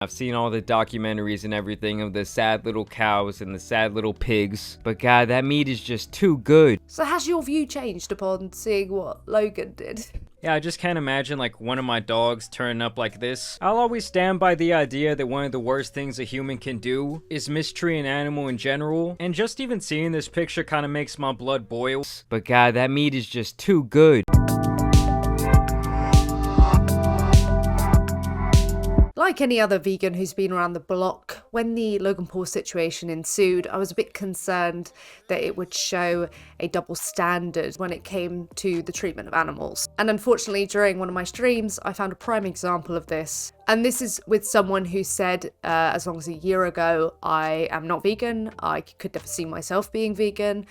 I've seen all the documentaries and everything of the sad little cows and the sad little pigs, but God, that meat is just too good. So has your view changed upon seeing what Logan did? Yeah, I just can't imagine like one of my dogs turning up like this. I'll always stand by the idea that one of the worst things a human can do is mistreat an animal in general, and just even seeing this picture kind of makes my blood boil. But God, that meat is just too good. Like any other vegan who's been around the block, when the Logan Paul situation ensued, I was a bit concerned that it would show a double standard when it came to the treatment of animals. And unfortunately, during one of my streams, I found a prime example of this. And this is with someone who said, as long as a year ago, I am not vegan, I could never see myself being vegan.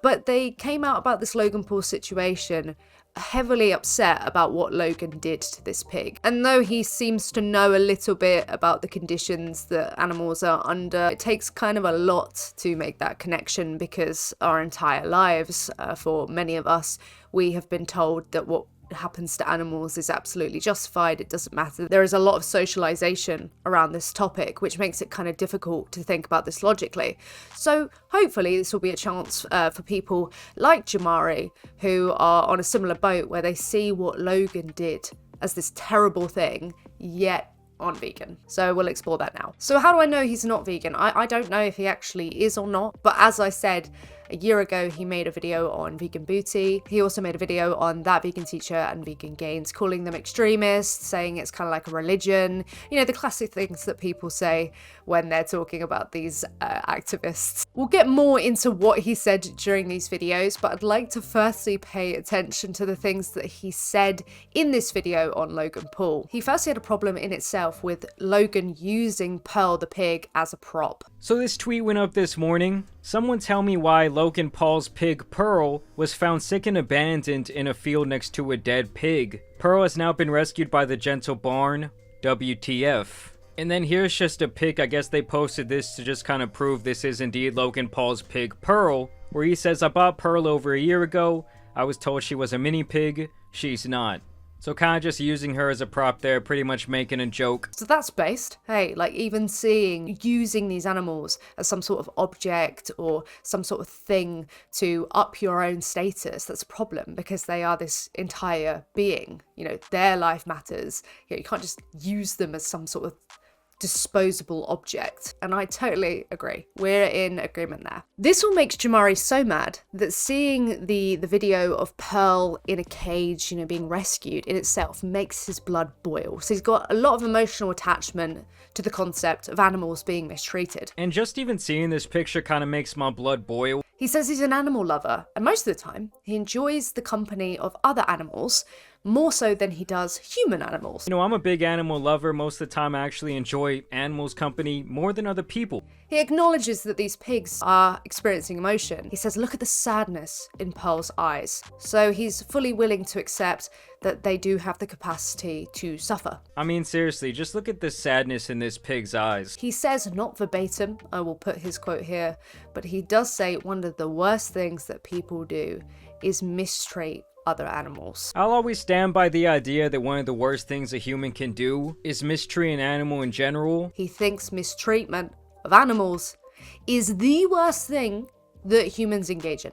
But they came out about this Logan Paul situation heavily upset about what Logan did to this pig. And though he seems to know a little bit about the conditions that animals are under, it takes kind of a lot to make that connection, because our entire lives, for many of us, we have been told that what happens to animals is absolutely justified, it doesn't matter. There is a lot of socialization around this topic, which makes it kind of difficult to think about this logically. So hopefully this will be a chance for people like Jamari, who are on a similar boat, where they see what Logan did as this terrible thing, yet aren't vegan. So we'll explore that now. So how do I know he's not vegan? I don't know if he actually is or not, but as I said, a year ago, he made a video on vegan booty. He also made a video on that vegan teacher and vegan gains, calling them extremists, saying it's kind of like a religion. You know, the classic things that people say when they're talking about these activists. We'll get more into what he said during these videos, but I'd like to firstly pay attention to the things that he said in this video on Logan Paul. He firstly had a problem in itself with Logan using Pearl the pig as a prop. So this tweet went up this morning. Someone tell me why Logan Paul's pig Pearl was found sick and abandoned in a field next to a dead pig. Pearl has now been rescued by the Gentle Barn. WTF. And then here's just a pic. I guess they posted this to just kind of prove this is indeed Logan Paul's pig Pearl, where he says, I bought Pearl over a year ago. I was told she was a mini pig. She's not. So kind of just using her as a prop there, pretty much making a joke. So that's based. Hey, like even using these animals as some sort of object or some sort of thing to up your own status, that's a problem, because they are this entire being. You know, their life matters. You can't just use them as some sort of disposable object. And I totally agree. We're in agreement there. This all makes Jamari so mad that seeing the video of Pearl in a cage, you know, being rescued in itself makes his blood boil. So he's got a lot of emotional attachment to the concept of animals being mistreated. And just even seeing this picture kind of makes my blood boil. He says he's an animal lover, and most of the time he enjoys the company of other animals more so than he does human animals. You know, I'm a big animal lover. Most of the time I actually enjoy animals' company more than other people. He acknowledges that these pigs are experiencing emotion. He says, look at the sadness in Pearl's eyes. So he's fully willing to accept that they do have the capacity to suffer. I mean, seriously, just look at the sadness in this pig's eyes. He says, not verbatim, I will put his quote here, but he does say one of the worst things that people do is mistreat other animals. I'll always stand by the idea that one of the worst things a human can do is mistreat an animal in general. He thinks mistreatment of animals is the worst thing that humans engage in.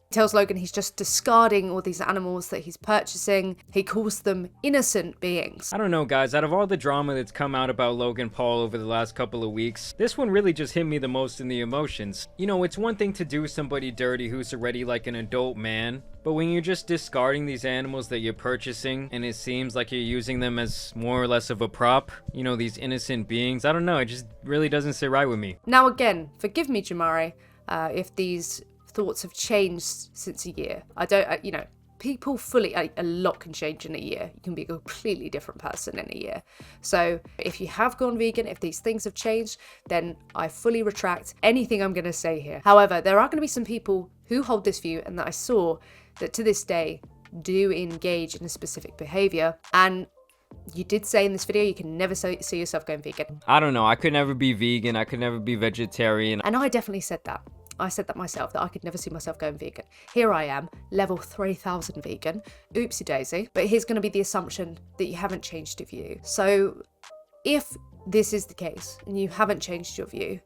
He tells Logan he's just discarding all these animals that he's purchasing. He calls them innocent beings. I don't know, guys, out of all the drama that's come out about Logan Paul over the last couple of weeks, this one really just hit me the most in the emotions. You know, it's one thing to do somebody dirty who's already like an adult man, but when you're just discarding these animals that you're purchasing and it seems like you're using them as more or less of a prop, you know, these innocent beings, I don't know, it just really doesn't sit right with me. Now again, forgive me, Jamari, if these thoughts have changed since a year. I don't, you know, people fully, a lot can change in a year. You can be a completely different person in a year. So if you have gone vegan, if these things have changed, then I fully retract anything I'm going to say here. However, there are going to be some people who hold this view and that I saw that to this day do engage in a specific behavior. And you did say in this video you can never see yourself going vegan. I don't know. I could never be vegan. I could never be vegetarian. And I definitely said that. I said that myself, that I could never see myself going vegan. Here I am, level 3000 vegan. Oopsie daisy. But here's going to be the assumption that you haven't changed your view. So if this is the case and you haven't changed your view,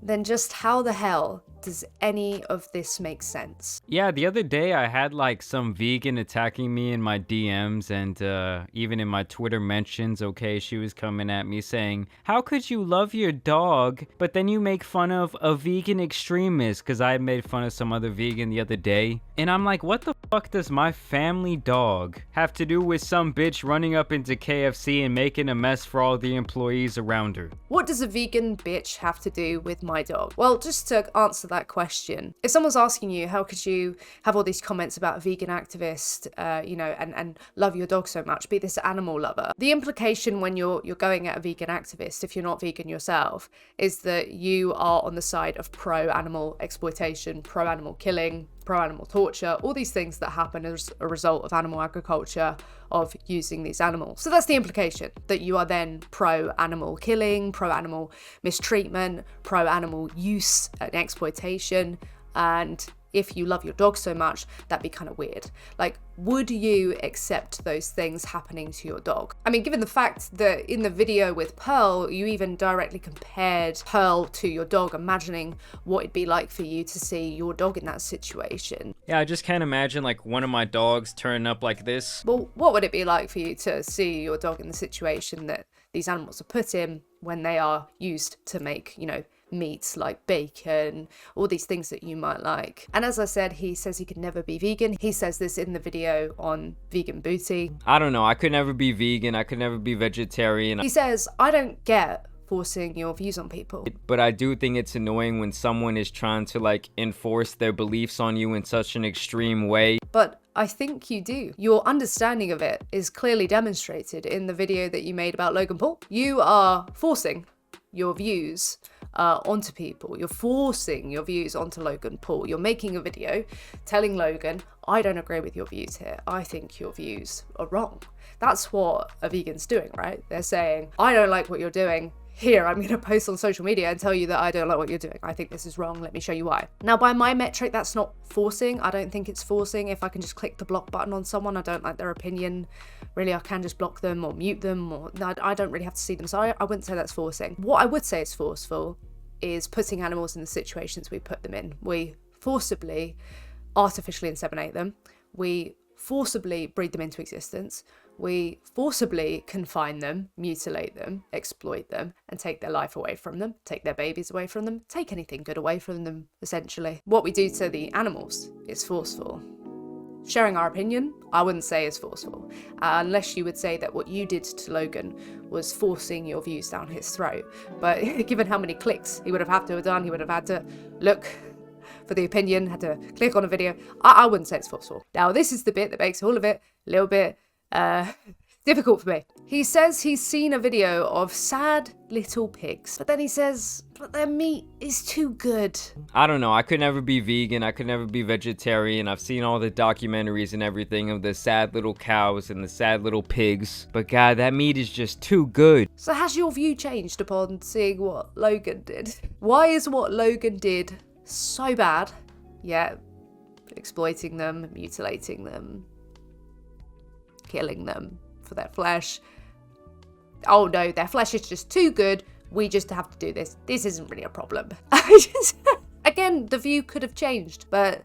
then just how the hell does any of this make sense? Yeah, the other day I had like some vegan attacking me in my DMs and even in my Twitter mentions, okay, she was coming at me saying, how could you love your dog, but then you make fun of a vegan extremist? Because I made fun of some other vegan the other day. And I'm like, what the fuck does my family dog have to do with some bitch running up into KFC and making a mess for all the employees around her? What does a vegan bitch have to do with my dog? Well, just to answer that question, if someone's asking you, how could you have all these comments about a vegan activist, and love your dog so much, be this animal lover, the implication when you're going at a vegan activist, if you're not vegan yourself, is that you are on the side of pro-animal exploitation, pro-animal killing, pro-animal torture, all these things that happen as a result of animal agriculture, of using these animals. So that's the implication, that you are then pro-animal killing, pro-animal mistreatment, pro-animal use and exploitation, and if you love your dog so much, that'd be kind of weird. Like, would you accept those things happening to your dog? I mean, given the fact that in the video with Pearl, you even directly compared Pearl to your dog, imagining what it'd be like for you to see your dog in that situation. Yeah, I just can't imagine like one of my dogs turning up like this. Well, what would it be like for you to see your dog in the situation that these animals are put in when they are used to make, meats like bacon, all these things that you might like? And as I said, he says he could never be vegan. He says this in the video on Vegan Booty. I don't know, I could never be vegan, I could never be vegetarian. He says, I don't get forcing your views on people. But I do think it's annoying when someone is trying to like enforce their beliefs on you in such an extreme way. But I think you do. Your understanding of it is clearly demonstrated in the video that you made about Logan Paul. You are forcing your views onto people. You're forcing your views onto Logan Paul. You're making a video telling Logan, I don't agree with your views here. I think your views are wrong. That's what a vegan's doing, right? They're saying, I don't like what you're doing. Here, I'm going to post on social media and tell you that I don't like what you're doing. I think this is wrong. Let me show you why. Now, by my metric, that's not forcing. I don't think it's forcing. If I can just click the block button on someone, I don't like their opinion, really, I can just block them or mute them, or I don't really have to see them. So I wouldn't say that's forcing. What I would say is forceful is putting animals in the situations we put them in. We forcibly artificially inseminate them. We forcibly breed them into existence. We forcibly confine them, mutilate them, exploit them, and take their life away from them, take their babies away from them, take anything good away from them, essentially. What we do to the animals is forceful. Sharing our opinion, I wouldn't say is forceful, unless you would say that what you did to Logan was forcing your views down his throat. But given how many clicks he would have had to have done, he would have had to look for the opinion, had to click on a video, I wouldn't say it's forceful. Now, this is the bit that makes all of it a little bit difficult for me. He says he's seen a video of sad little pigs, but then he says, but their meat is too good. I don't know, I could never be vegan, I could never be vegetarian. I've seen all the documentaries and everything of the sad little cows and the sad little pigs, but God, that meat is just too good. So has your view changed upon seeing what Logan did? Why is what Logan did so bad, yet exploiting them, mutilating them, killing them for their flesh? Oh no, their flesh is just too good. We just have to do this. This isn't really a problem. Again, the view could have changed, but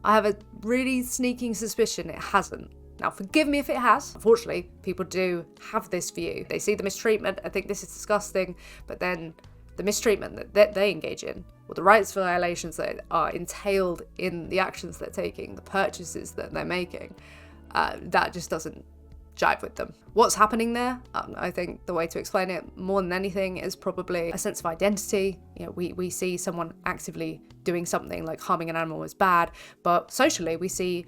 I have a really sneaking suspicion it hasn't. Now, forgive me if it has. Unfortunately, people do have this view. They see the mistreatment and think this is disgusting, but then the mistreatment that they engage in, or the rights violations that are entailed in the actions they're taking, the purchases that they're making, that just doesn't jive with them. What's happening there? I think the way to explain it more than anything is probably a sense of identity. We see someone actively doing something like harming an animal as bad, but socially we see,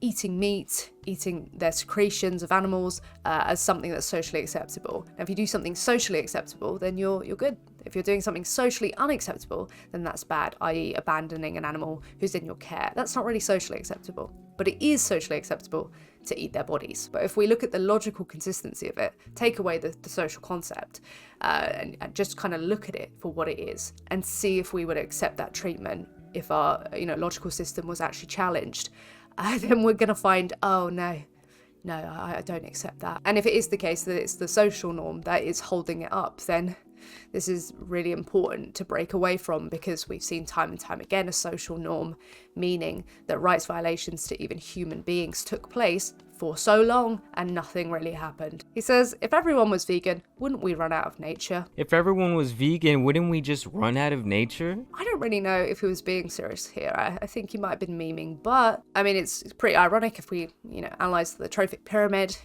eating meat, eating their secretions of animals as something that's socially acceptable. Now, if you do something socially acceptable, then you're good. If you're doing something socially unacceptable, then that's bad, i.e. abandoning an animal who's in your care. That's not really socially acceptable, but it is socially acceptable to eat their bodies. But if we look at the logical consistency of it, take away the social concept, and just kind of look at it for what it is, and see if we would accept that treatment if our logical system was actually challenged, then we're going to find, oh no, no, I don't accept that. And if it is the case that it's the social norm that is holding it up, then this is really important to break away from, because we've seen time and time again a social norm, meaning that rights violations to even human beings took place for so long and nothing really happened. He says, if everyone was vegan, wouldn't we run out of nature? If everyone was vegan, wouldn't we just run out of nature? I don't really know if he was being serious here. I think he might have been memeing, but I mean, it's pretty ironic if we, analyze the trophic pyramid,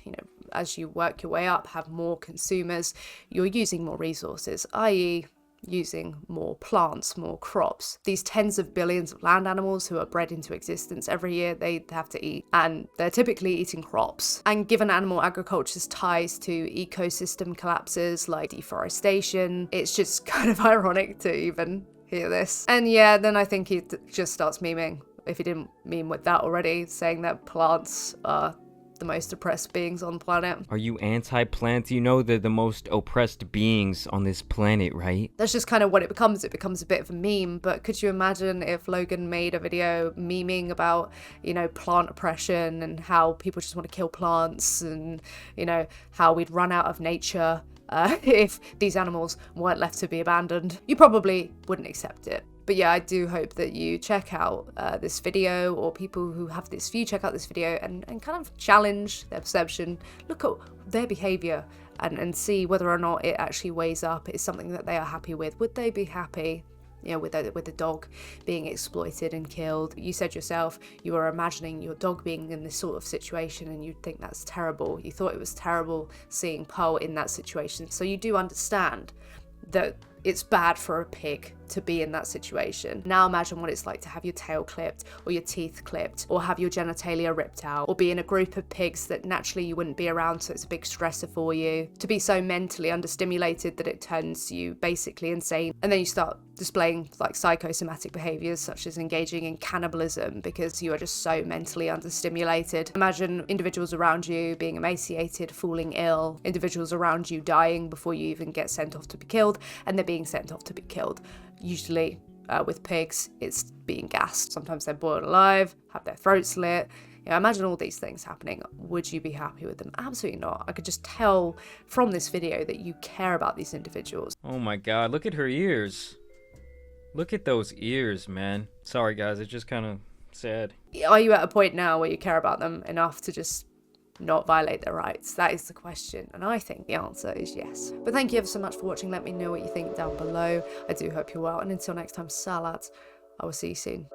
as you work your way up, have more consumers, you're using more resources, i.e., using more plants, more crops. These tens of billions of land animals who are bred into existence every year, they have to eat, and they're typically eating crops. And given animal agriculture's ties to ecosystem collapses like deforestation, it's just kind of ironic to even hear this. And yeah, then I think he just starts memeing, if he didn't meme with that already, saying that plants are the most oppressed beings on the planet. Are you anti-plant? You know they're the most oppressed beings on this planet, right? That's just kind of what it becomes. It becomes a bit of a meme. But could you imagine if Logan made a video memeing about, plant oppression and how people just want to kill plants and, how we'd run out of nature if these animals weren't left to be abandoned? You probably wouldn't accept it. But yeah, I do hope that you check out this video, or people who have this view check out this video and kind of challenge their perception, look at their behaviour and see whether or not it actually weighs up, is something that they are happy with. Would they be happy, with the dog being exploited and killed? You said yourself you were imagining your dog being in this sort of situation and you'd think that's terrible. You thought it was terrible seeing Pearl in that situation. So you do understand that it's bad for a pig to be in that situation. Now imagine what it's like to have your tail clipped, or your teeth clipped, or have your genitalia ripped out, or be in a group of pigs that naturally you wouldn't be around, so it's a big stressor for you. To be so mentally understimulated that it turns you basically insane, and then you start displaying like psychosomatic behaviors such as engaging in cannibalism because you are just so mentally understimulated. Imagine individuals around you being emaciated, falling ill, individuals around you dying before you even get sent off to be killed, and they're being sent off to be killed. Usually with pigs, it's being gassed. Sometimes they're boiled alive, have their throats slit. Imagine all these things happening. Would you be happy with them? Absolutely not. I could just tell from this video that you care about these individuals. Oh my god, look at her ears. Look at those ears, man. Sorry guys, it's just kind of sad. Are you at a point now where you care about them enough to just not violate their rights? That is the question, and I think the answer is yes. But thank you ever so much for watching. Let me know what you think down below. I do hope you're well, and until next time, salads, I will see you soon.